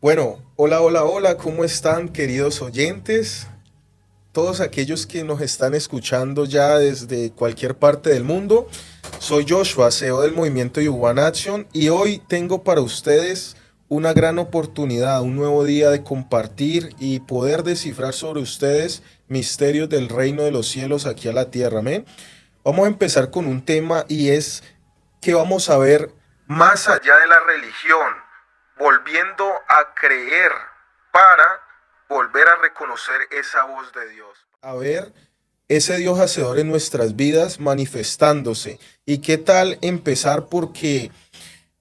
Bueno, hola, hola, hola, ¿cómo están queridos oyentes? Todos aquellos que nos están escuchando ya desde cualquier parte del mundo. Soy Joshua, CEO del movimiento Yuban Action y hoy tengo para ustedes una gran oportunidad, un nuevo día de compartir y poder descifrar sobre ustedes misterios del reino de los cielos aquí a la tierra. Amén. Vamos a empezar con un tema y es que vamos a ver más allá de la religión, volviendo a creer para volver a reconocer esa voz de Dios. A ver ese Dios hacedor en nuestras vidas manifestándose. ¿Y qué tal empezar? Porque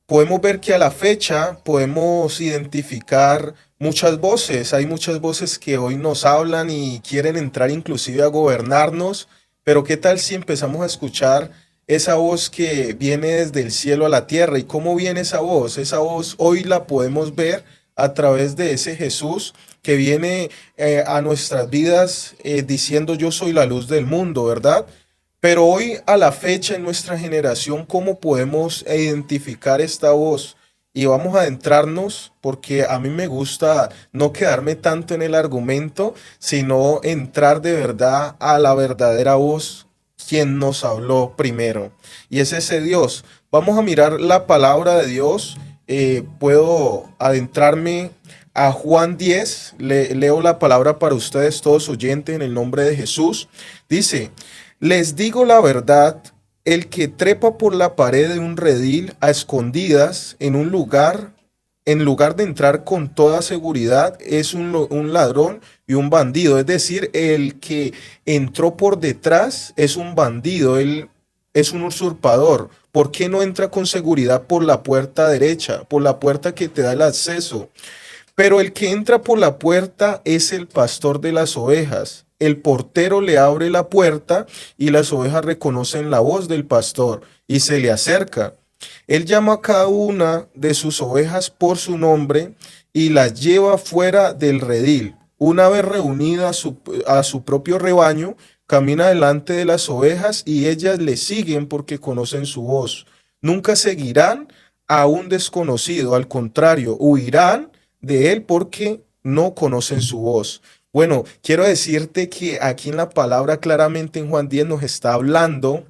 podemos ver que a la fecha podemos identificar muchas voces. Hay muchas voces que hoy nos hablan y quieren entrar inclusive a gobernarnos. Pero ¿qué tal si empezamos a escuchar esa voz que viene desde el cielo a la tierra? ¿Y cómo viene esa voz? Esa voz hoy la podemos ver a través de ese Jesús que viene a nuestras vidas diciendo yo soy la luz del mundo, ¿verdad? Pero hoy a la fecha en nuestra generación, ¿cómo podemos identificar esta voz? Y vamos a adentrarnos porque a mí me gusta no quedarme tanto en el argumento, sino entrar de verdad a la verdadera voz, quien nos habló primero. Y es ese Dios. Vamos a mirar la palabra de Dios. Puedo adentrarme a Juan 10. Leo la palabra para ustedes, todos oyentes, en el nombre de Jesús. Dice, les digo la verdad, el que trepa por la pared de un redil a escondidas en lugar de entrar con toda seguridad, es un ladrón y un bandido. Es decir, el que entró por detrás es un bandido, él es un usurpador. ¿Por qué no entra con seguridad por la puerta derecha, por la puerta que te da el acceso? Pero el que entra por la puerta es el pastor de las ovejas. El portero le abre la puerta y las ovejas reconocen la voz del pastor y se le acerca. Él llama a cada una de sus ovejas por su nombre y las lleva fuera del redil. Una vez reunida a su propio rebaño, camina delante de las ovejas y ellas le siguen porque conocen su voz. Nunca seguirán a un desconocido, al contrario, huirán de él porque no conocen su voz. Bueno, quiero decirte que aquí en la palabra claramente en Juan 10 nos está hablando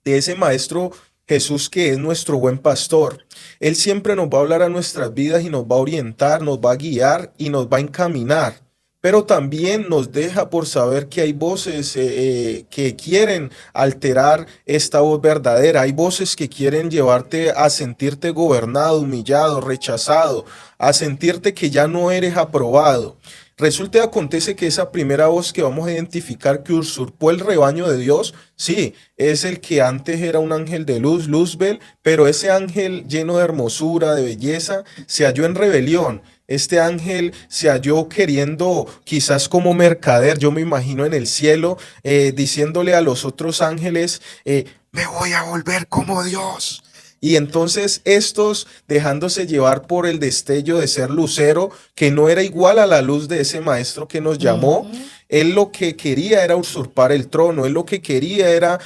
de ese maestro Jesús que es nuestro buen pastor. Él siempre nos va a hablar a nuestras vidas y nos va a orientar, nos va a guiar y nos va a encaminar. Pero también nos deja por saber que hay voces que quieren alterar esta voz verdadera. Hay voces que quieren llevarte a sentirte gobernado, humillado, rechazado, a sentirte que ya no eres aprobado. Resulta y acontece que esa primera voz que vamos a identificar que usurpó el rebaño de Dios, sí, es el que antes era un ángel de luz, Luzbel, pero ese ángel lleno de hermosura, de belleza, se halló en rebelión. Este ángel se halló queriendo, quizás como mercader, yo me imagino en el cielo, diciéndole a los otros ángeles, me voy a volver como Dios. Y entonces estos, dejándose llevar por el destello de ser lucero, que no era igual a la luz de ese maestro que nos llamó, Ujú. él lo que quería era usurpar el trono, él lo que quería era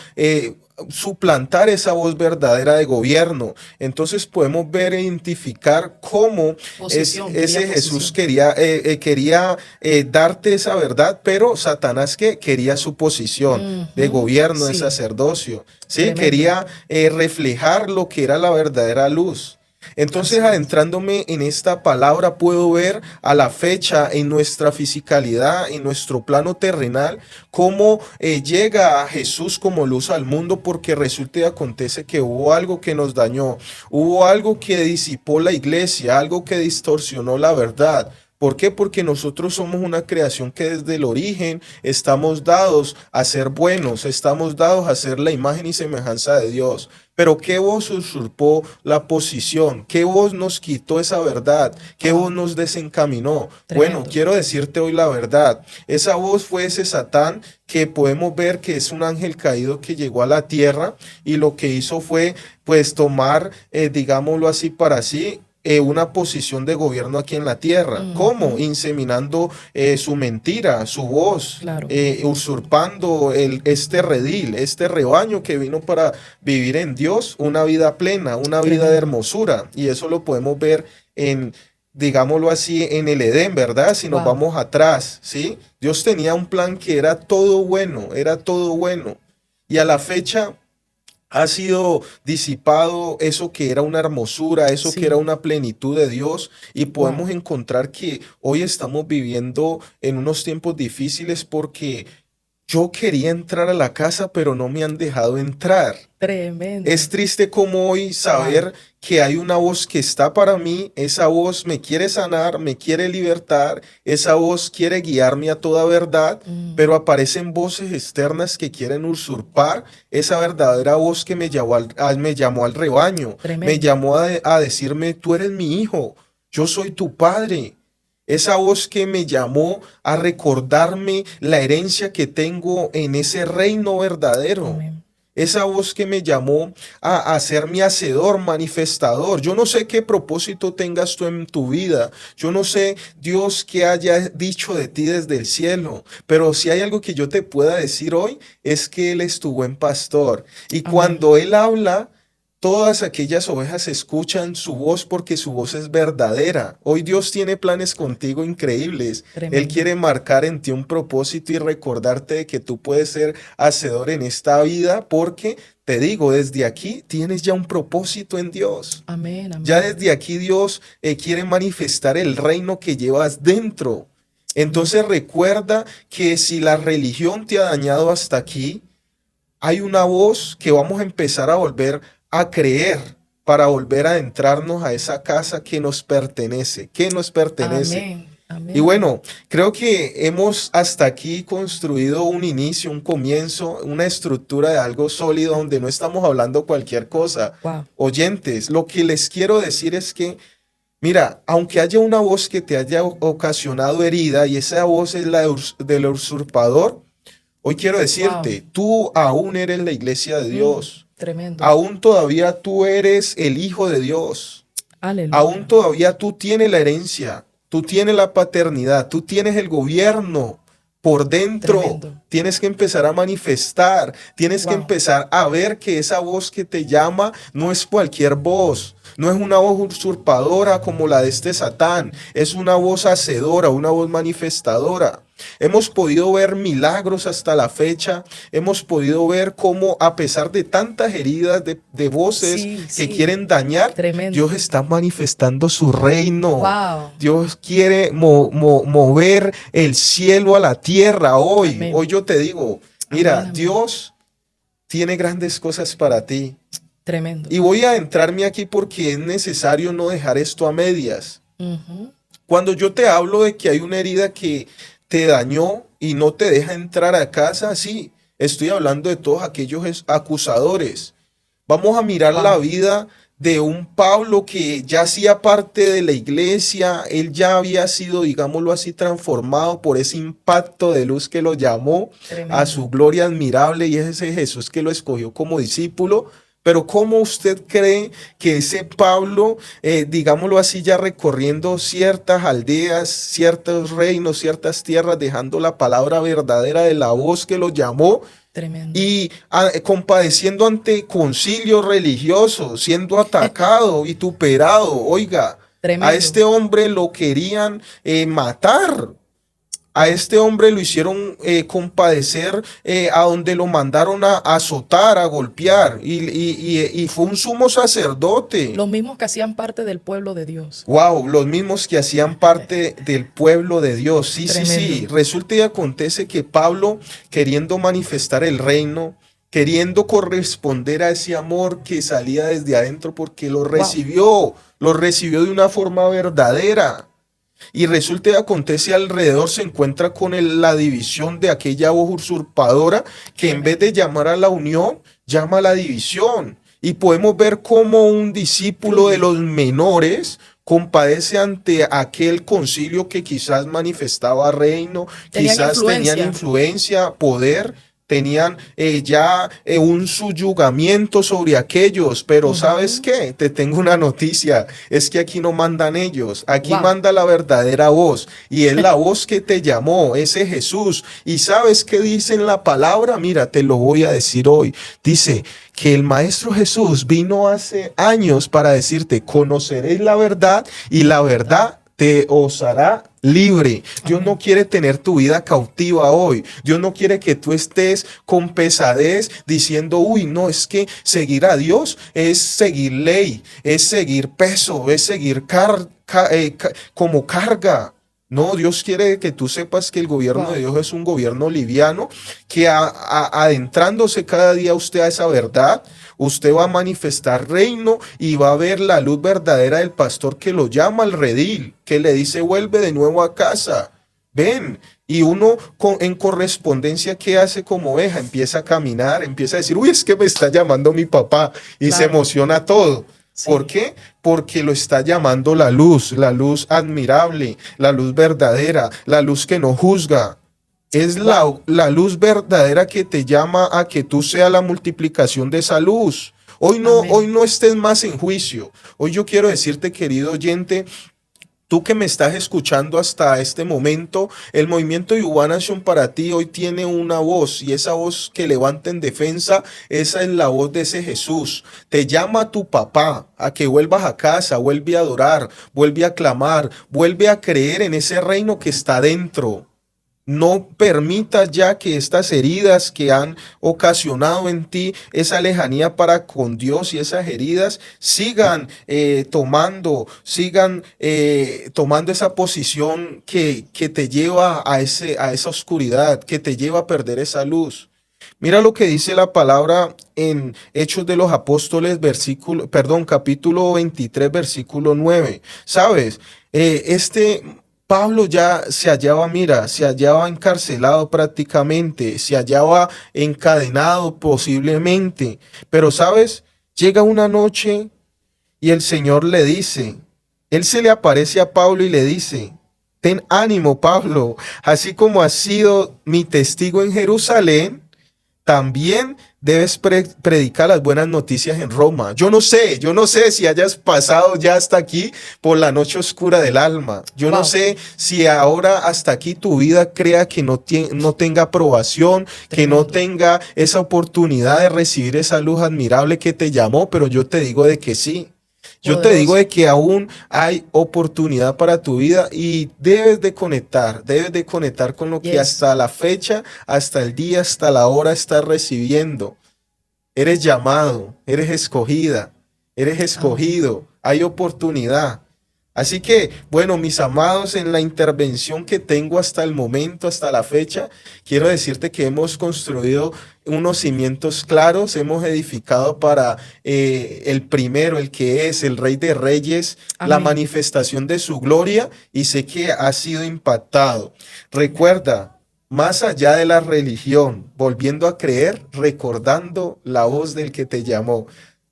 suplantar esa voz verdadera de gobierno. Entonces podemos ver e identificar cómo Quería ese Jesús posición. quería darte esa verdad, pero Satanás que quería su posición de Ujú. gobierno, de Sí, sacerdocio. Sí, tremendo. quería reflejar lo que era la verdadera luz. Entonces, Así es. adentrándome en esta palabra, puedo ver a la fecha en nuestra fisicalidad, en nuestro plano terrenal, cómo llega a Jesús como luz al mundo, porque resulta y acontece que hubo algo que nos dañó, hubo algo que disipó la iglesia, algo que distorsionó la verdad. ¿Por qué? Porque nosotros somos una creación que desde el origen estamos dados a ser buenos, estamos dados a ser la imagen y semejanza de Dios. Pero ¿qué voz usurpó la posición? ¿Qué voz nos quitó esa verdad? ¿Qué voz Wow, nos desencaminó? Bueno, tremendo. quiero decirte hoy la verdad. Esa voz fue ese Satán que podemos ver que es un ángel caído que llegó a la tierra y lo que hizo fue pues tomar, digámoslo así para sí, una posición de gobierno aquí en la tierra. ¿Cómo? Ujú. Inseminando su mentira, su voz, Claro. usurpando este redil, este rebaño que vino para vivir en Dios una vida plena, una vida de Tremendo. hermosura. Y eso lo podemos ver en digámoslo así, en el Edén, ¿verdad? Si nos Wow. vamos atrás, ¿sí? Dios tenía un plan que era todo bueno, era todo bueno. Y a la fecha ha sido disipado eso que era una hermosura, eso que era Sí. una plenitud de Dios, y Wow. podemos encontrar que hoy estamos viviendo en unos tiempos difíciles porque yo quería entrar a la casa, pero no me han dejado entrar. Es Tremendo. triste como hoy Wow. saber que hay una voz que está para mí, esa voz me quiere sanar, me quiere libertar, esa voz quiere guiarme a toda verdad, Mm, pero aparecen voces externas que quieren usurpar esa verdadera voz que me llamó al rebaño, me tremendo. llamó a decirme, tú eres mi hijo, yo soy tu padre. Esa voz que me llamó a recordarme la herencia que tengo en ese reino verdadero. Amén. Esa voz que me llamó a ser mi hacedor, manifestador. Yo no sé qué propósito tengas tú en tu vida. Yo no sé, Dios, qué haya dicho de ti desde el cielo. Pero si hay algo que yo te pueda decir hoy, es que Él es tu buen pastor. Y Amén. cuando Él habla, todas aquellas ovejas escuchan su voz porque su voz es verdadera. Hoy Dios tiene planes contigo increíbles. Él Tremendo. quiere marcar en ti un propósito y recordarte de que tú puedes ser hacedor en esta vida porque, te digo, desde aquí tienes ya un propósito en Dios. Amén. Ya Amén. desde aquí Dios quiere manifestar el reino que llevas dentro. Amén. Entonces recuerda que si la religión te ha dañado hasta aquí, hay una voz que vamos a empezar a volver a creer para volver a adentrarnos a esa casa que nos pertenece. Amén. Y Amén. bueno, creo que hemos hasta aquí construido un inicio, un comienzo, una estructura de algo sólido donde no estamos hablando cualquier cosa. Wow. Oyentes, lo que les quiero decir es que, mira, aunque haya una voz que te haya ocasionado herida y esa voz es la del usurpador, hoy quiero Wow. decirte, tú aún eres la iglesia de Mm, Dios. tremendo. Aún todavía tú eres el hijo de Dios. Aún Aleluya. todavía tú tienes la herencia, tú tienes la paternidad, tú tienes el gobierno por dentro. Tremendo. Tienes que empezar a manifestar, tienes que Wow. empezar a ver que esa voz que te llama no es cualquier voz, no es una voz usurpadora como la de este Satán, es una voz hacedora, una voz manifestadora. Hemos podido ver milagros hasta la fecha, hemos podido ver cómo a pesar de tantas heridas de voces Sí, que sí. quieren dañar, Dios Tremendo. está manifestando su reino. Wow. Dios quiere mover el cielo a la tierra hoy. Amén. Hoy yo te digo, Amén. mira, Amén. Dios tiene grandes cosas para ti. Tremendo. Y voy a entrarme aquí porque es necesario no dejar esto a medias. Ujú. Cuando yo te hablo de que hay una herida que te dañó y no te deja entrar a casa, sí, estoy hablando de todos aquellos acusadores. Vamos a mirar la Wow. vida de un Pablo que ya hacía parte de la iglesia, él ya había sido, digámoslo así, transformado por ese impacto de luz que lo llamó a Tremendo. su gloria admirable y es ese Jesús que lo escogió como discípulo. Pero ¿cómo usted cree que ese Pablo, digámoslo así, ya recorriendo ciertas aldeas, ciertos reinos, ciertas tierras, dejando la palabra verdadera de la voz que lo llamó, Tremendo. y compadeciendo ante concilios religiosos, siendo atacado, vituperado? Oiga, a Tremendo. este hombre lo querían matar. A Wow. este hombre lo hicieron compadecer a donde lo mandaron a azotar, a golpear, y fue un sumo sacerdote. Los mismos que hacían parte del pueblo de Dios. Wow, los mismos que hacían parte del pueblo de Dios. Sí, sí, Tremendo. sí. Resulta y acontece que Pablo, queriendo manifestar el reino, queriendo corresponder a ese amor que salía desde adentro, porque Wow. lo recibió de una forma verdadera. Y resulta y acontece alrededor se encuentra con la división de aquella voz usurpadora que en vez Tremendo. de llamar a la unión, llama a la división. Y podemos ver cómo un discípulo de Fluye. los menores compadece ante aquel concilio que quizás manifestaba reino, Tenían quizás tenían influencia. influencia, poder, tenían ya un suyugamiento sobre aquellos, pero ¿sabes Ujú. qué? Te tengo una noticia, es que aquí no mandan ellos, aquí Wow. manda la verdadera voz, y es la voz que te llamó, ese Jesús. ¿Y sabes qué dice en la palabra? Mira, te lo voy a decir hoy. Dice que el Maestro Jesús vino hace años para decirte, conoceréis la verdad y la verdad te os hará libre. Dios no quiere tener tu vida cautiva hoy. Dios no quiere que tú estés con pesadez diciendo, uy, no, es que seguir a Dios es seguir ley, es seguir peso, es seguir como carga. No, Dios quiere que tú sepas que el gobierno de Dios es un gobierno liviano, que adentrándose cada día usted a esa verdad, usted va a manifestar reino y va a ver la luz verdadera del pastor que lo llama al redil, que le dice, vuelve de nuevo a casa, ven. Y uno en correspondencia, ¿qué hace como oveja? Empieza a caminar, empieza a decir, uy, es que me está llamando mi papá, y se emociona todo. Sí. ¿Por qué? Porque lo está llamando la luz admirable, la luz verdadera, la luz que no juzga. Es la luz verdadera que te llama a que tú seas la multiplicación de esa luz. Hoy no estés más en juicio. Hoy yo quiero decirte, querido oyente, tú que me estás escuchando hasta este momento, el movimiento Yuba Nation para ti hoy tiene una voz, y esa voz que levanta en defensa, esa es la voz de ese Jesús. Te llama a tu papá a que vuelvas a casa, vuelve a adorar, vuelve a clamar, vuelve a creer en ese reino que está dentro. No permitas ya que estas heridas que han ocasionado en ti esa lejanía para con Dios, y esas heridas sigan tomando esa posición que te lleva a esa oscuridad, que te lleva a perder esa luz. Mira lo que dice la palabra en Hechos de los Apóstoles, capítulo 23, versículo 9. ¿Sabes? Pablo ya se hallaba encarcelado prácticamente, se hallaba encadenado posiblemente, pero ¿sabes? Llega una noche y el Señor le dice, Él se le aparece a Pablo y le dice, ten ánimo, Pablo, así como has sido mi testigo en Jerusalén, también debes predicar las buenas noticias en Roma. Yo no sé si hayas pasado ya hasta aquí por la noche oscura del alma. Yo no sé si ahora hasta aquí tu vida crea que no tenga aprobación, que no tenga esa oportunidad de recibir esa luz admirable que te llamó, pero yo te digo de que sí. Yo te digo de que aún hay oportunidad para tu vida, y debes de conectar con lo que hasta la fecha, hasta el día, hasta la hora estás recibiendo. Eres llamado, eres escogida, eres escogido, hay oportunidad. Así que, bueno, mis amados, en la intervención que tengo hasta el momento, hasta la fecha, quiero decirte que hemos construido unos cimientos claros, hemos edificado para el primero, el que es el Rey de Reyes, amén, la manifestación de su gloria, y sé que ha sido impactado. Recuerda, más allá de la religión, volviendo a creer, recordando la voz del que te llamó.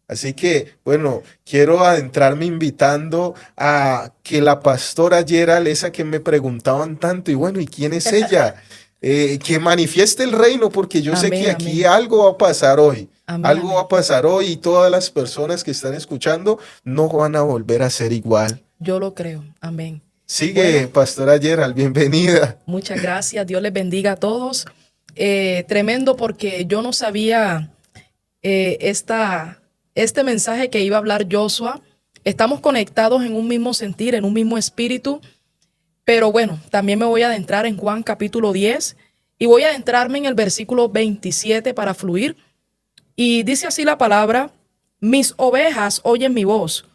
Así que, bueno, quiero adentrarme invitando a que la pastora Gerald, esa que me preguntaban tanto, y bueno, ¿y quién es ella? Que manifieste el reino, porque yo sé que aquí algo va a pasar hoy. Algo va a pasar hoy, y todas las personas que están escuchando no van a volver a ser igual. Yo lo creo. Amén. Sigue, bueno, pastora Gerald, bienvenida. Muchas gracias. Dios les bendiga a todos. Tremendo, porque yo no sabía este mensaje que iba a hablar Joshua. Estamos conectados en un mismo sentir, en un mismo espíritu. Pero bueno, también me voy a adentrar en Juan capítulo 10 y voy a adentrarme en el versículo 27 para fluir. Y dice así la palabra: mis ovejas oyen mi voz,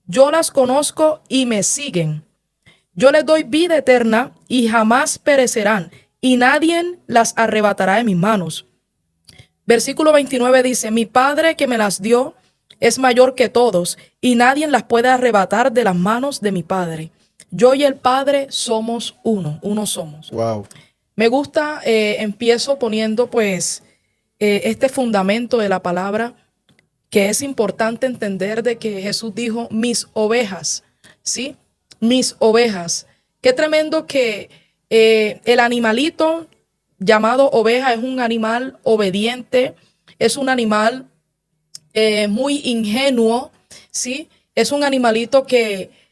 yo las conozco y me siguen. Yo les doy vida eterna y jamás perecerán, y nadie las arrebatará de mis manos. Versículo 29 dice: mi Padre que me las dio es mayor que todos, y nadie las puede arrebatar de las manos de mi Padre. Yo y el Padre somos uno somos. Wow. Me gusta, empiezo poniendo pues este fundamento de la palabra, que es importante entender de que Jesús dijo, mis ovejas, ¿sí? Mis ovejas. Qué tremendo que el animalito llamado oveja es un animal obediente, es un animal muy ingenuo, ¿sí? Es un animalito que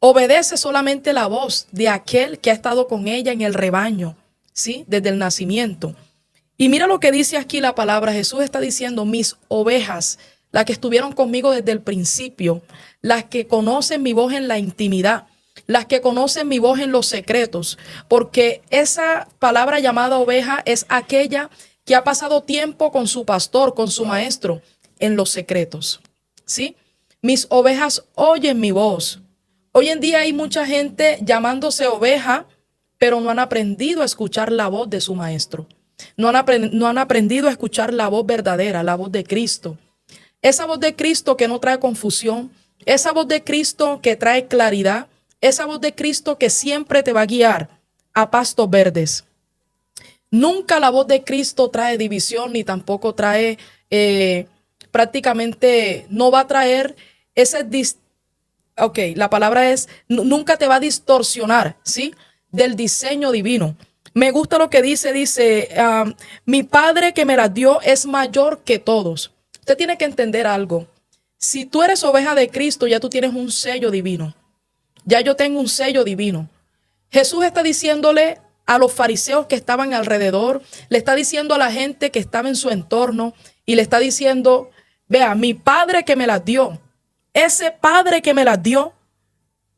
obedece solamente la voz de aquel que ha estado con ella en el rebaño, ¿sí? Desde el nacimiento. Y mira lo que dice aquí la palabra. Jesús está diciendo, mis ovejas, las que estuvieron conmigo desde el principio, las que conocen mi voz en la intimidad, las que conocen mi voz en los secretos, porque esa palabra llamada oveja es aquella que ha pasado tiempo con su pastor, con su maestro, en los secretos, ¿sí? Mis ovejas oyen mi voz. Hoy en día hay mucha gente llamándose oveja, pero no han aprendido a escuchar la voz de su maestro. No han aprendido a escuchar la voz verdadera, la voz de Cristo. Esa voz de Cristo que no trae confusión, esa voz de Cristo que trae claridad, esa voz de Cristo que siempre te va a guiar a pastos verdes. Nunca la voz de Cristo trae división ni tampoco trae, prácticamente no va a traer la palabra es, nunca te va a distorsionar, ¿sí? Del diseño divino. Me gusta lo que dice, mi Padre que me las dio es mayor que todos. Usted tiene que entender algo. Si tú eres oveja de Cristo, ya tú tienes un sello divino. Ya yo tengo un sello divino. Jesús está diciéndole a los fariseos que estaban alrededor, le está diciendo a la gente que estaba en su entorno y le está diciendo, vea, mi Padre que me las dio, ese Padre que me las dio,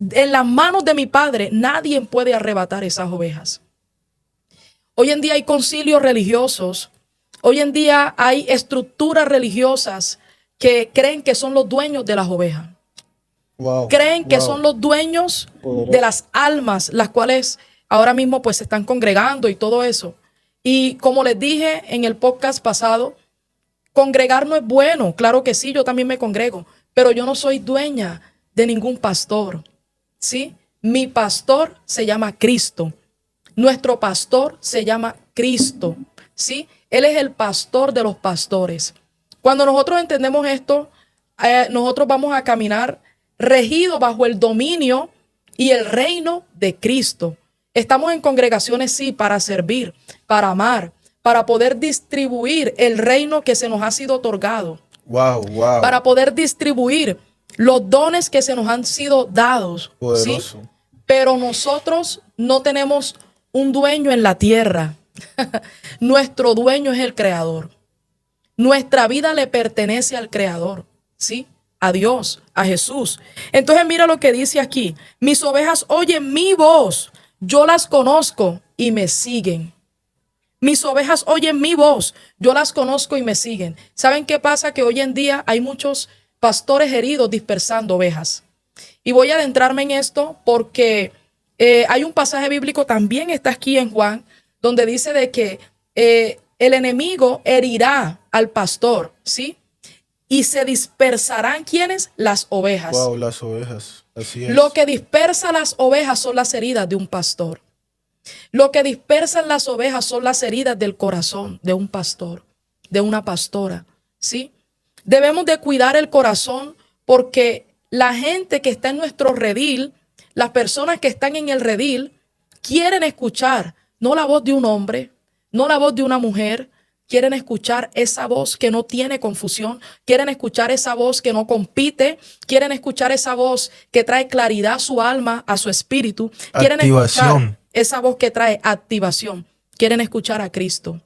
en las manos de mi Padre, nadie puede arrebatar esas ovejas. Hoy en día hay concilios religiosos, hoy en día hay estructuras religiosas que creen que son los dueños de las ovejas. Wow, Creen que wow. son los dueños de las almas, las cuales ahora mismo pues se están congregando y todo eso. Y como les dije en el podcast pasado, congregar no es bueno. Claro que sí, yo también me congrego, pero yo no soy dueña de ningún pastor, ¿sí? Mi pastor se llama Cristo. Nuestro pastor se llama Cristo, ¿sí? Él es el pastor de los pastores. Cuando nosotros entendemos esto, nosotros vamos a caminar regidos bajo el dominio y el reino de Cristo. Estamos en congregaciones, sí, para servir, para amar, para poder distribuir el reino que se nos ha sido otorgado. Wow, wow. Para poder distribuir los dones que se nos han sido dados. Poderoso. ¿Sí? Pero nosotros no tenemos un dueño en la tierra. Nuestro dueño es el Creador. Nuestra vida le pertenece al Creador, ¿sí? A Dios, a Jesús. Entonces mira lo que dice aquí. Mis ovejas oyen mi voz, yo las conozco y me siguen. Mis ovejas oyen mi voz, yo las conozco y me siguen. ¿Saben qué pasa? Que hoy en día hay muchos pastores heridos dispersando ovejas. Y voy a adentrarme en esto porque hay un pasaje bíblico, también está aquí en Juan, donde dice de que el enemigo herirá al pastor, ¿sí? Y se dispersarán, ¿quiénes? Las ovejas. Wow, las ovejas. Así es. Lo que dispersa las ovejas son las heridas de un pastor. Lo que dispersan las ovejas son las heridas del corazón de un pastor, de una pastora, ¿sí? Debemos de cuidar el corazón porque la gente que está en nuestro redil, las personas que están en el redil, quieren escuchar no la voz de un hombre, no la voz de una mujer, quieren escuchar esa voz que no tiene confusión, quieren escuchar esa voz que no compite, quieren escuchar esa voz que trae claridad a su alma, a su espíritu, quieren escuchar esa voz que trae activación, quieren escuchar a Cristo.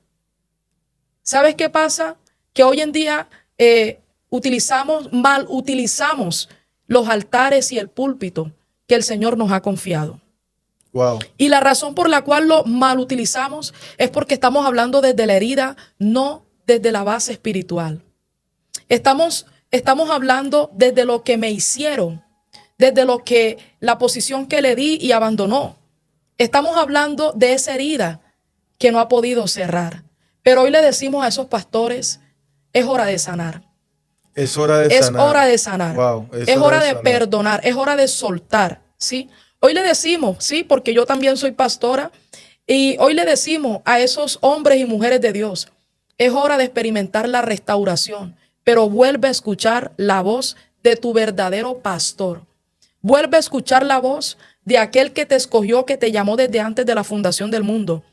¿Sabes qué pasa? Que hoy en día mal utilizamos los altares y el púlpito que el Señor nos ha confiado. Wow. Y la razón por la cual lo mal utilizamos es porque estamos hablando desde la herida, no desde la base espiritual. Estamos hablando desde lo que me hicieron, desde la posición que le di y abandonó. Estamos hablando de esa herida que no ha podido cerrar. Pero hoy le decimos a esos pastores, es hora de sanar. Es hora de sanar. Es hora de sanar. Wow, es hora de perdonar, es hora de soltar, ¿sí? Hoy le decimos, sí, porque yo también soy pastora, y hoy le decimos a esos hombres y mujeres de Dios, es hora de experimentar la restauración, pero vuelve a escuchar la voz de tu verdadero pastor. Vuelve a escuchar la voz de aquel que te escogió, que te llamó desde antes de la fundación del mundo.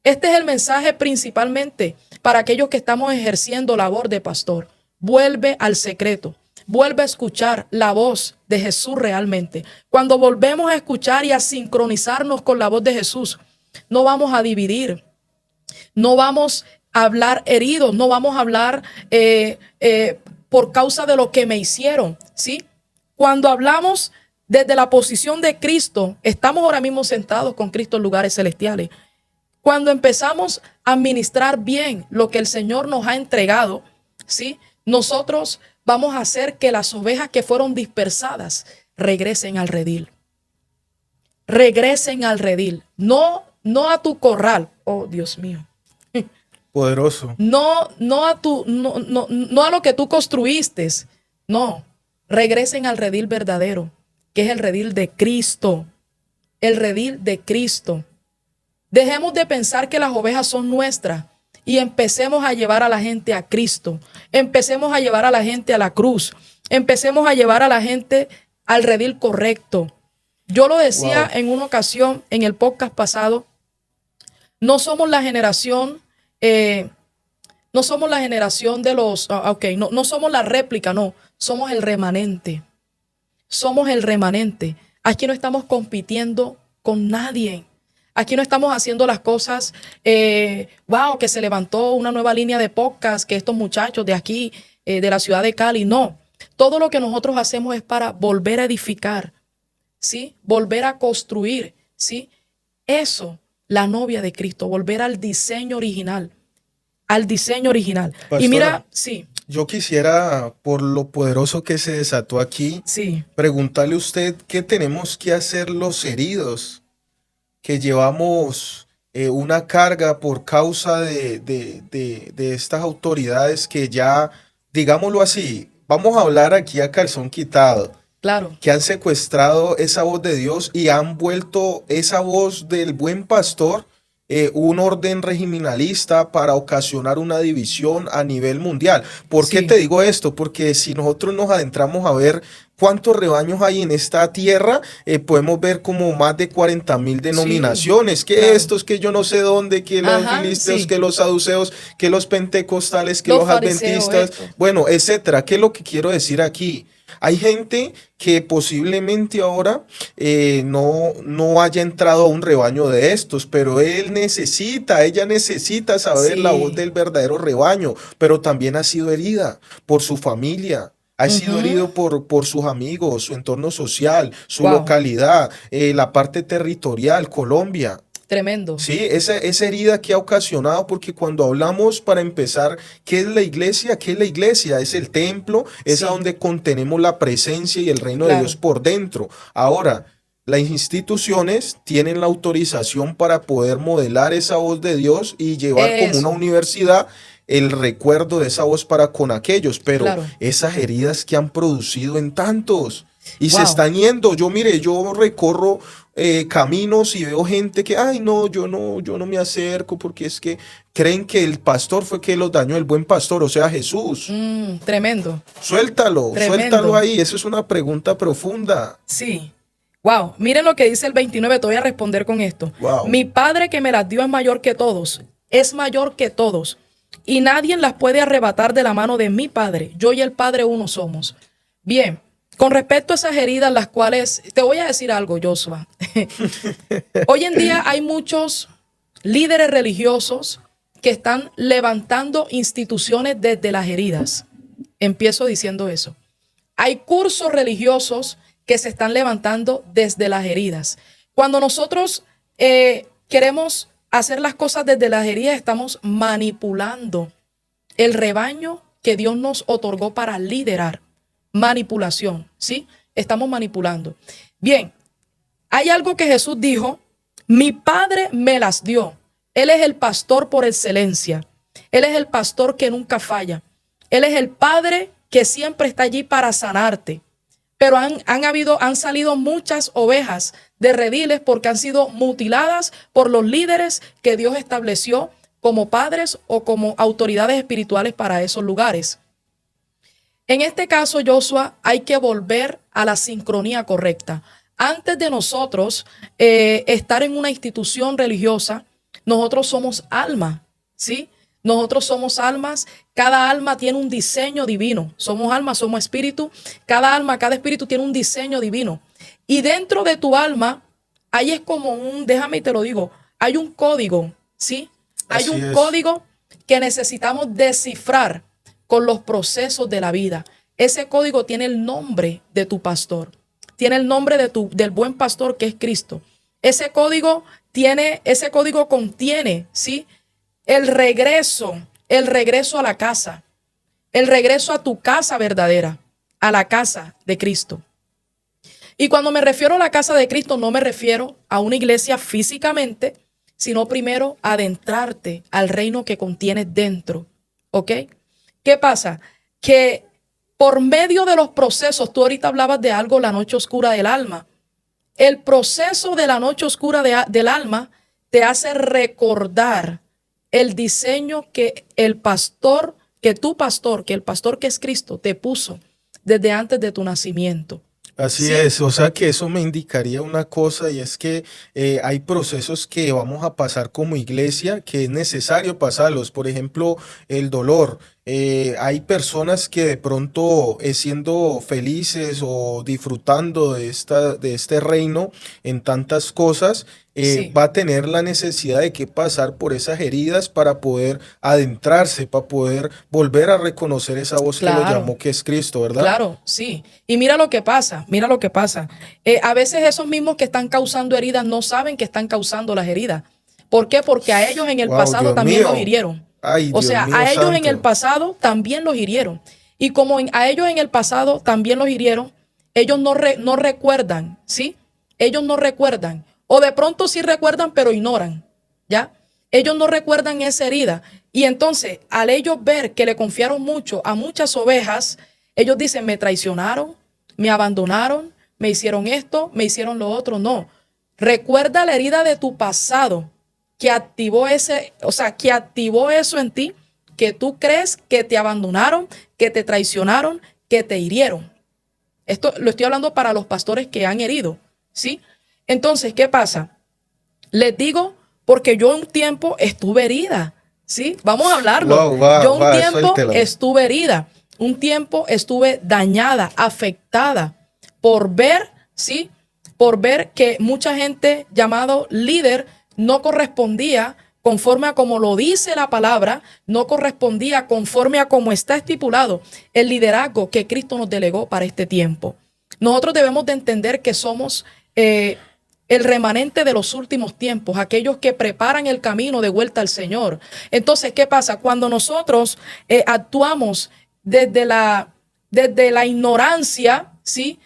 Este es el mensaje principalmente para aquellos que estamos ejerciendo labor de pastor. Vuelve al secreto. Vuelve a escuchar la voz de Jesús realmente. Cuando volvemos a escuchar y a sincronizarnos con la voz de Jesús, no vamos a dividir, no vamos a hablar heridos, no vamos a hablar por causa de lo que me hicieron, ¿sí? Cuando hablamos desde la posición de Cristo, estamos ahora mismo sentados con Cristo en lugares celestiales. Cuando empezamos a administrar bien lo que el Señor nos ha entregado, ¿sí? Nosotros vamos a hacer que las ovejas que fueron dispersadas regresen al redil. Regresen al redil, no a tu corral. Oh, Dios mío. Poderoso. No a lo que tú construiste. No, regresen al redil verdadero, que es el redil de Cristo. El redil de Cristo. Dejemos de pensar que las ovejas son nuestras y empecemos a llevar a la gente a Cristo. Empecemos a llevar a la gente a la cruz. Empecemos a llevar a la gente al redil correcto. Yo lo decía en una ocasión en el podcast pasado. No somos la generación, no somos la generación de los, no somos la réplica, no, somos el remanente. Somos el remanente. Aquí no estamos compitiendo con nadie. Aquí no estamos haciendo las cosas, que se levantó una nueva línea de podcast, que estos muchachos de aquí, de la ciudad de Cali, no. Todo lo que nosotros hacemos es para volver a edificar, ¿sí? Volver a construir, ¿sí? Eso, la novia de Cristo, volver al diseño original, Pastora, y mira, sí. Yo quisiera, por lo poderoso que se desató aquí, Sí. preguntarle a usted qué tenemos que hacer los heridos que llevamos una carga por causa de estas autoridades que ya, digámoslo así, vamos a hablar aquí a calzón quitado, Claro. que han secuestrado esa voz de Dios y han vuelto esa voz del buen pastor un orden regiminalista para ocasionar una división a nivel mundial. ¿Por qué te digo esto? Porque si nosotros nos adentramos a ver cuántos rebaños hay en esta tierra, podemos ver como más de 40,000 denominaciones, que estos, que yo no sé dónde, que los filisteos, que los saduceos, que los pentecostales, que los adventistas, bueno, etcétera. ¿Qué es lo que quiero decir aquí? Hay gente que posiblemente ahora no haya entrado a un rebaño de estos, pero ella necesita saber la voz del verdadero rebaño, pero también ha sido herida por su familia. Ha sido herido por sus amigos, su entorno social, su localidad, la parte territorial, Colombia. Tremendo. Sí, esa herida que ha ocasionado, porque cuando hablamos, para empezar, ¿qué es la iglesia? ¿Qué es la iglesia? Es el templo, es a donde contenemos la presencia y el reino de Dios por dentro. Ahora, las instituciones tienen la autorización para poder modelar esa voz de Dios y llevar como una universidad el recuerdo de esa voz para con aquellos, pero esas heridas que han producido en tantos y se están yendo. Yo recorro caminos y veo gente que, yo no me acerco porque es que creen que el pastor fue que los dañó, el buen pastor, o sea, Jesús. Tremendo. Suéltalo ahí. Eso es una pregunta profunda. Sí. Wow, miren lo que dice el 29, te voy a responder con esto. Mi Padre que me las dio es mayor que todos, y nadie las puede arrebatar de la mano de mi Padre. Yo y el Padre uno somos. Bien, con respecto a esas heridas, las cuales, te voy a decir algo, Joshua. Hoy en día hay muchos líderes religiosos que están levantando instituciones desde las heridas. Empiezo diciendo eso. Hay cursos religiosos que se están levantando desde las heridas. Cuando nosotros queremos hacer las cosas desde las heridas, estamos manipulando el rebaño que Dios nos otorgó para liderar. Manipulación, ¿sí? Estamos manipulando. Bien, hay algo que Jesús dijo: mi Padre me las dio. Él es el pastor por excelencia. Él es el pastor que nunca falla. Él es el Padre que siempre está allí para sanarte. Pero han salido muchas ovejas de rediles porque han sido mutiladas por los líderes que Dios estableció como padres o como autoridades espirituales para esos lugares. En este caso, Joshua, hay que volver a la sincronía correcta. Antes de nosotros estar en una institución religiosa, nosotros somos alma, ¿sí? Nosotros somos almas, cada alma tiene un diseño divino. Somos almas, somos espíritu. Cada alma, cada espíritu tiene un diseño divino. Y dentro de tu alma, ahí es como déjame y te lo digo, hay un código, ¿sí? Hay un código que necesitamos descifrar con los procesos de la vida. Ese código tiene el nombre de tu pastor. tiene el nombre del buen pastor que es Cristo. Ese código contiene, ¿sí? El regreso a la casa, el regreso a tu casa verdadera, a la casa de Cristo. Y cuando me refiero a la casa de Cristo, no me refiero a una iglesia físicamente, sino primero adentrarte al reino que contienes dentro, ¿ok? ¿Qué pasa? Que por medio de los procesos, tú ahorita hablabas de algo, la noche oscura del alma. El proceso de la noche oscura del alma te hace recordar el diseño que el pastor que el pastor que es Cristo te puso desde antes de tu nacimiento. Así Sí. es, o sea que eso me indicaría una cosa y es que hay procesos que vamos a pasar como iglesia que es necesario pasarlos. Por ejemplo, el dolor. Hay personas que de pronto siendo felices o disfrutando de este reino en tantas cosas, Sí, va a tener la necesidad de que pasar por esas heridas para poder adentrarse, para poder volver a reconocer esa voz que lo claro. llamó, que es Cristo, ¿verdad? Claro, sí. Y mira lo que pasa, mira lo que pasa. A veces esos mismos que están causando heridas no saben que están causando las heridas. ¿Por qué? Porque a ellos en el Wow, pasado Dios también los mío. hirieron. Ay, O Dios sea, mío a ellos en el santo. pasado también los hirieron. Y como a ellos en el pasado también los hirieron, ellos no recuerdan, ¿sí? Ellos no recuerdan. O de pronto sí recuerdan, pero ignoran, ¿ya? Ellos no recuerdan esa herida. Y entonces, al ellos ver que le confiaron mucho a muchas ovejas, ellos dicen, me traicionaron, me abandonaron, me hicieron esto, me hicieron lo otro. No. Recuerda la herida de tu pasado que activó que activó eso en ti, que tú crees que te abandonaron, que te traicionaron, que te hirieron. Esto lo estoy hablando para los pastores que han herido, ¿sí? Entonces, ¿qué pasa? Les digo porque yo un tiempo estuve herida, ¿sí? Vamos a hablarlo. Wow, va, Yo un va, tiempo suéltela. estuve herida, un tiempo estuve dañada, afectada por ver, ¿sí? Por ver que mucha gente llamado líder no correspondía conforme a como lo dice la palabra, no correspondía conforme a como está estipulado el liderazgo que Cristo nos delegó para este tiempo. Nosotros debemos de entender que somos el remanente de los últimos tiempos, aquellos que preparan el camino de vuelta al Señor. Entonces, ¿qué pasa? Cuando nosotros actuamos desde la ignorancia, ¿sí?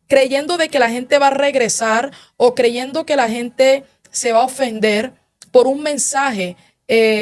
Creyendo de que la gente va a regresar o creyendo que la gente se va a ofender por un mensaje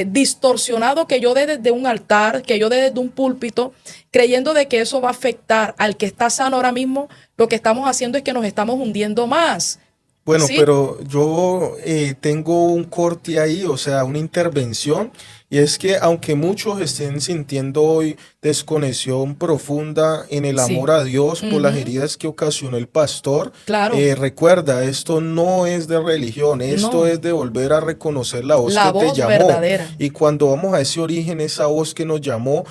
distorsionado que yo dé desde un altar, que yo dé desde un púlpito, creyendo de que eso va a afectar al que está sano ahora mismo, lo que estamos haciendo es que nos estamos hundiendo más. Bueno, ¿Sí? pero yo tengo un corte ahí, o sea, una intervención, y es que aunque muchos estén sintiendo hoy desconexión profunda en el Sí. amor a Dios por las Ujú. heridas que ocasionó el pastor, Claro. recuerda, esto no es de religión, esto No. es de volver a reconocer la voz La que te voz llamó. verdadera. Y cuando vamos a ese origen, esa voz que nos llamó,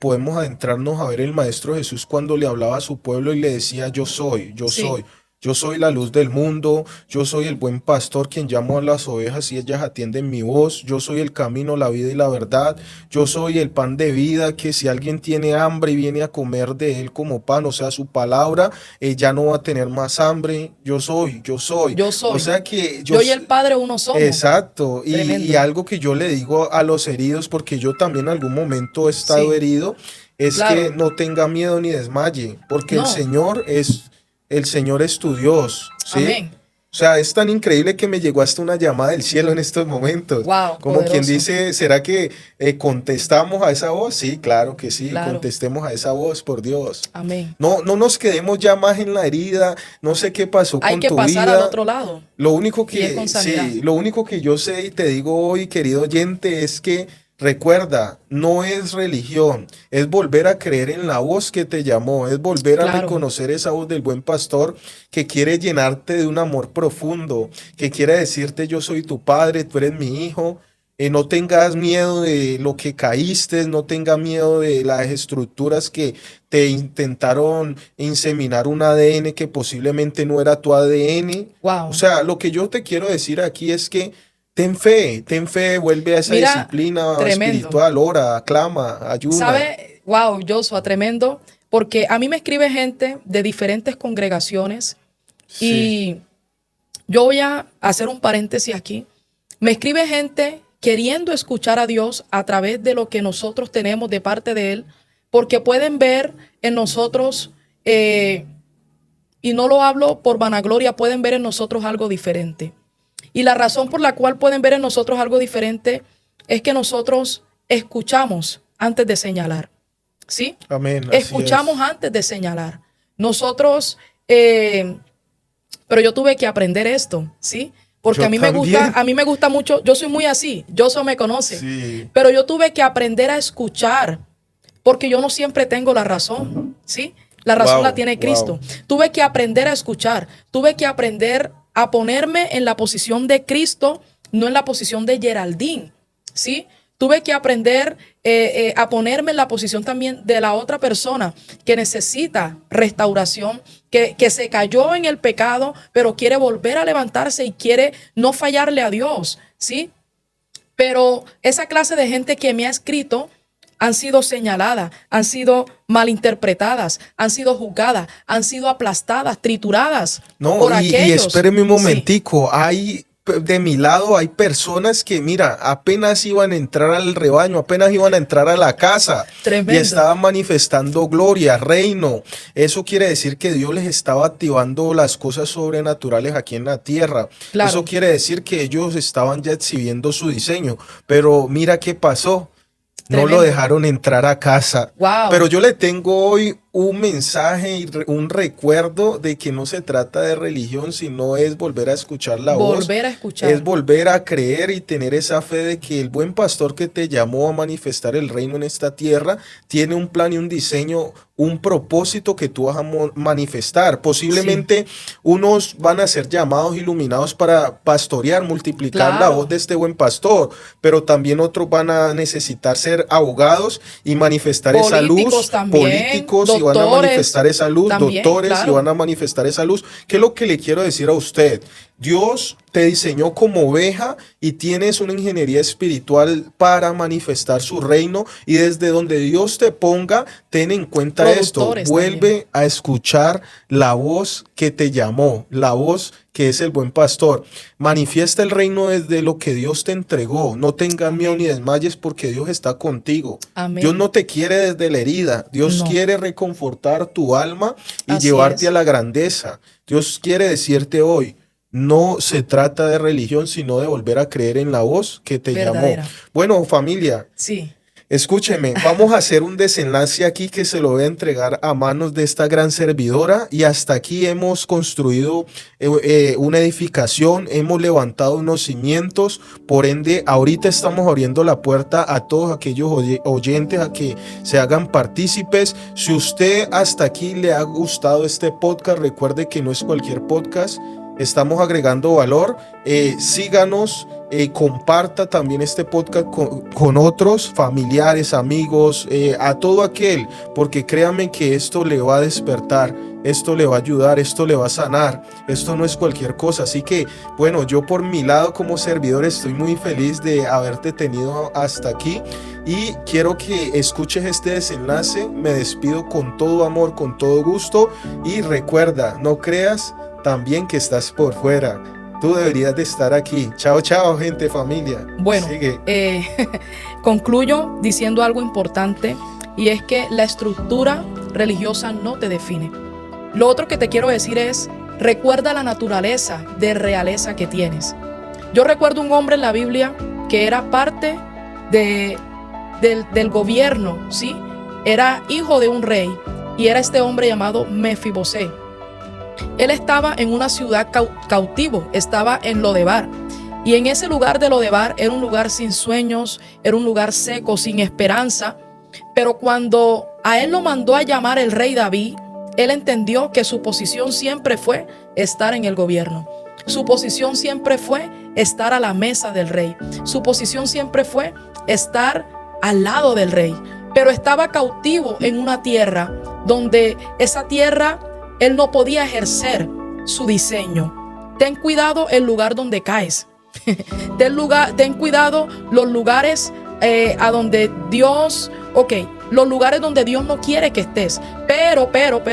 podemos adentrarnos a ver el Maestro Jesús cuando le hablaba a su pueblo y le decía, yo soy, yo Sí. soy. Yo soy la luz del mundo, yo soy el buen pastor quien llamo a las ovejas y ellas atienden mi voz, yo soy el camino, la vida y la verdad, yo soy el pan de vida que si alguien tiene hambre y viene a comer de él como pan, o sea, su palabra, ya no va a tener más hambre, yo soy, yo soy. Yo O soy. sea que Yo y el Padre uno somos. exacto, y Tremendo. algo que yo le digo a los heridos, porque yo también en algún momento he estado Sí. herido, es que Claro. no tenga miedo ni desmaye, porque No. el Señor es tu Dios, ¿sí? Amén. O sea, es tan increíble que me llegó hasta una llamada del cielo en estos momentos. Wow, Como quien poderoso. dice, ¿será que contestamos a esa voz? Sí, claro que sí, Claro. contestemos a esa voz, por Dios. Amén. No, no nos quedemos ya más en la herida, no sé qué pasó Hay con que tu pasar al vida. otro lado. Lo único Y es con que, sanidad. sí, lo único que yo sé y te digo hoy, querido oyente, es que recuerda, no es religión, es volver a creer en la voz que te llamó, es volver a Claro. reconocer esa voz del buen pastor que quiere llenarte de un amor profundo, que quiere decirte yo soy tu padre, tú eres mi hijo. No tengas miedo de lo que caíste, no tengas miedo de las estructuras que te intentaron inseminar un ADN que posiblemente no era tu ADN. O Wow. sea, lo que yo te quiero decir aquí es que ten fe, vuelve a esa Mira, disciplina tremendo. espiritual, ora, aclama, ayuna. ¿Sabe? Wow, Joshua, tremendo. porque a mí me escribe gente de diferentes congregaciones y yo voy a hacer un paréntesis aquí. Me escribe gente queriendo escuchar a Dios a través de lo que nosotros tenemos de parte de Él, porque pueden ver en nosotros, y no lo hablo por vanagloria, pueden ver en nosotros algo diferente. Y la razón por la cual pueden ver en nosotros algo diferente es que nosotros escuchamos antes de señalar. ¿Sí? Amén. Escuchamos antes de señalar. Nosotros, pero yo tuve que aprender esto, ¿sí? Porque Yo a mí me gusta mucho, yo soy muy así, Joshua me conoce, Sí. pero yo tuve que aprender a escuchar, porque yo no siempre tengo la razón, ¿sí? La razón Wow, la tiene Cristo. wow. Tuve que aprender a escuchar, tuve que aprender a ponerme en la posición de Cristo, no en la posición de Geraldine, ¿sí? Tuve que aprender a ponerme en la posición también de la otra persona que necesita restauración, que se cayó en el pecado, pero quiere volver a levantarse y quiere no fallarle a Dios, ¿sí? Pero esa clase de gente que me ha escrito han sido señaladas, han sido malinterpretadas, han sido juzgadas, han sido aplastadas, trituradas No, por y aquellos. espéreme un Sí. momentico, de mi lado hay personas que, mira, apenas iban a entrar al rebaño, apenas iban a entrar a la casa Tremendo. y estaban manifestando gloria, reino. Eso quiere decir que Dios les estaba activando las cosas sobrenaturales aquí en la tierra. Claro. Eso quiere decir que ellos estaban ya exhibiendo su diseño, pero mira qué pasó. No Tremendo. lo dejaron entrar a casa. Wow. Pero yo le tengo hoy un mensaje y un recuerdo de que no se trata de religión, sino es volver a escuchar la voz. Volver a escuchar. Es volver a creer y tener esa fe de que el buen pastor que te llamó a manifestar el reino en esta tierra tiene un plan y un diseño, un propósito que tú vas a manifestar. Posiblemente unos van a ser llamados, iluminados para pastorear, multiplicar la Claro. voz de este buen pastor, pero también otros van a necesitar ser abogados y manifestar esa Políticos luz, también, políticos y van a doctores manifestar esa luz, también, doctores y claro. van a manifestar esa luz. ¿Qué es lo que le quiero decir a usted? Dios te diseñó como oveja y tienes una ingeniería espiritual para manifestar su reino, y desde donde Dios te ponga, ten en cuenta esto, Productores vuelve también. a escuchar la voz que te llamó, la voz que es el buen pastor. Manifiesta el reino desde lo que Dios te entregó. No tengas miedo ni desmayes, porque Dios está contigo. Amén. Dios no te quiere desde la herida. Dios No. quiere reconfortar tu alma y Así llevarte es. a la grandeza. Dios quiere decirte hoy, no se trata de religión, sino de volver a creer en la voz que te Verdadera. llamó. Bueno, familia, Sí. escúcheme, vamos a hacer un desenlace aquí que se lo voy a entregar a manos de esta gran servidora, y hasta aquí hemos construido una edificación, hemos levantado unos cimientos, por ende ahorita estamos abriendo la puerta a todos aquellos oyentes a que se hagan partícipes. Si usted hasta aquí le ha gustado este podcast, recuerde que no es cualquier podcast. Estamos agregando valor. Síganos, comparta también este podcast con otros familiares, amigos, a todo aquel, porque créanme que esto le va a despertar, esto le va a ayudar, esto le va a sanar, esto no es cualquier cosa. Así que, bueno, yo por mi lado como servidor estoy muy feliz de haberte tenido hasta aquí, y quiero que escuches este desenlace. Me despido con todo amor, con todo gusto, y recuerda, no creas también que estás por fuera. Tú deberías de estar aquí. Chao, chao, gente, familia. Bueno, Sigue. concluyo diciendo algo importante, y es que la estructura religiosa no te define. Lo otro que te quiero decir es, recuerda la naturaleza de realeza que tienes. Yo recuerdo un hombre en la Biblia que era parte del gobierno, ¿sí? Era hijo de un rey, y era este hombre llamado Mefibosé. Él estaba en una ciudad cautivo, estaba en Lodebar. Y en ese lugar de Lodebar era un lugar sin sueños, era un lugar seco, sin esperanza. Pero cuando a él lo mandó a llamar el rey David, él entendió que su posición siempre fue estar en el gobierno. Su posición siempre fue estar a la mesa del rey. Su posición siempre fue estar al lado del rey. Pero estaba cautivo en una tierra donde esa tierra él no podía ejercer su diseño. Ten cuidado el lugar donde caes. Ten cuidado los lugares a donde Dios, los lugares donde Dios no quiere que estés. Pero,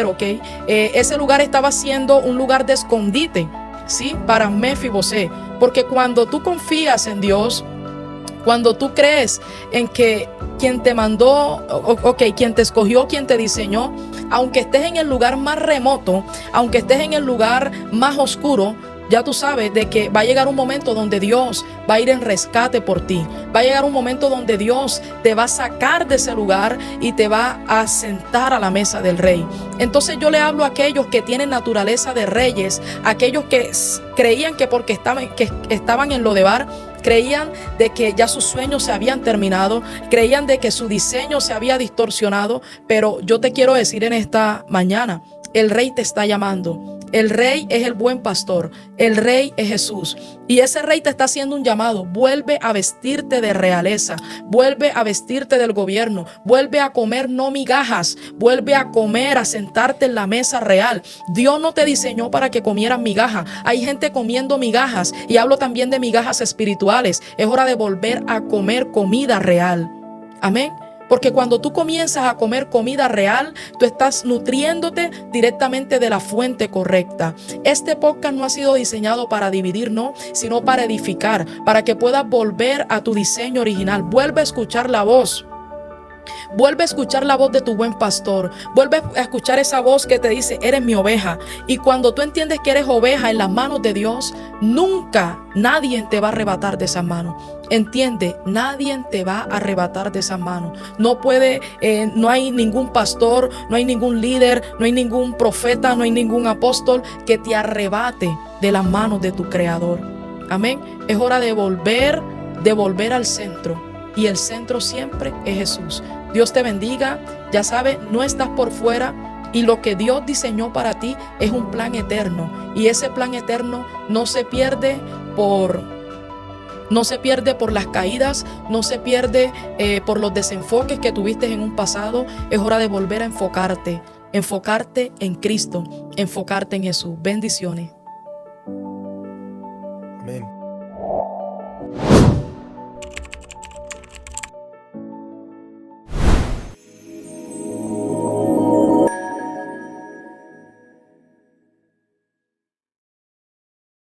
ok, ese lugar estaba siendo un lugar de escondite, ¿sí? Para Mefibosé, porque cuando tú confías en Dios, cuando tú crees en que quien te mandó, quien te escogió, quien te diseñó, aunque estés en el lugar más remoto, aunque estés en el lugar más oscuro, ya tú sabes de que va a llegar un momento donde Dios va a ir en rescate por ti. Va a llegar un momento donde Dios te va a sacar de ese lugar y te va a sentar a la mesa del rey. Entonces yo le hablo a aquellos que tienen naturaleza de reyes, aquellos que creían que porque estaban en Lodebar, creían de que ya sus sueños se habían terminado, creían de que su diseño se había distorsionado, pero yo te quiero decir en esta mañana, el rey te está llamando. El rey es el buen pastor, el rey es Jesús, y ese rey te está haciendo un llamado. Vuelve a vestirte de realeza, vuelve a vestirte del gobierno, vuelve a comer no migajas, vuelve a comer, a sentarte en la mesa real. Dios no te diseñó para que comieras migajas. Hay gente comiendo migajas, y hablo también de migajas espirituales. Es hora de volver a comer comida real. Amén. Porque cuando tú comienzas a comer comida real, tú estás nutriéndote directamente de la fuente correcta. Este podcast no ha sido diseñado para dividir, no, sino para edificar, para que puedas volver a tu diseño original. Vuelve a escuchar la voz. Vuelve a escuchar la voz de tu buen pastor. Vuelve a escuchar esa voz que te dice, eres mi oveja. Y cuando tú entiendes que eres oveja en las manos de Dios, nunca nadie te va a arrebatar de esas manos. Entiende, nadie te va a arrebatar de esas manos. No hay ningún pastor, no hay ningún líder, no hay ningún profeta, no hay ningún apóstol que te arrebate de las manos de tu Creador. Amén. Es hora de volver al centro. Y el centro siempre es Jesús. Dios te bendiga. Ya sabes, no estás por fuera. Y lo que Dios diseñó para ti es un plan eterno. Y ese plan eterno no se pierde por las caídas, no se pierde por los desenfoques que tuviste en un pasado. Es hora de volver a enfocarte en Cristo, enfocarte en Jesús. Bendiciones. Amén.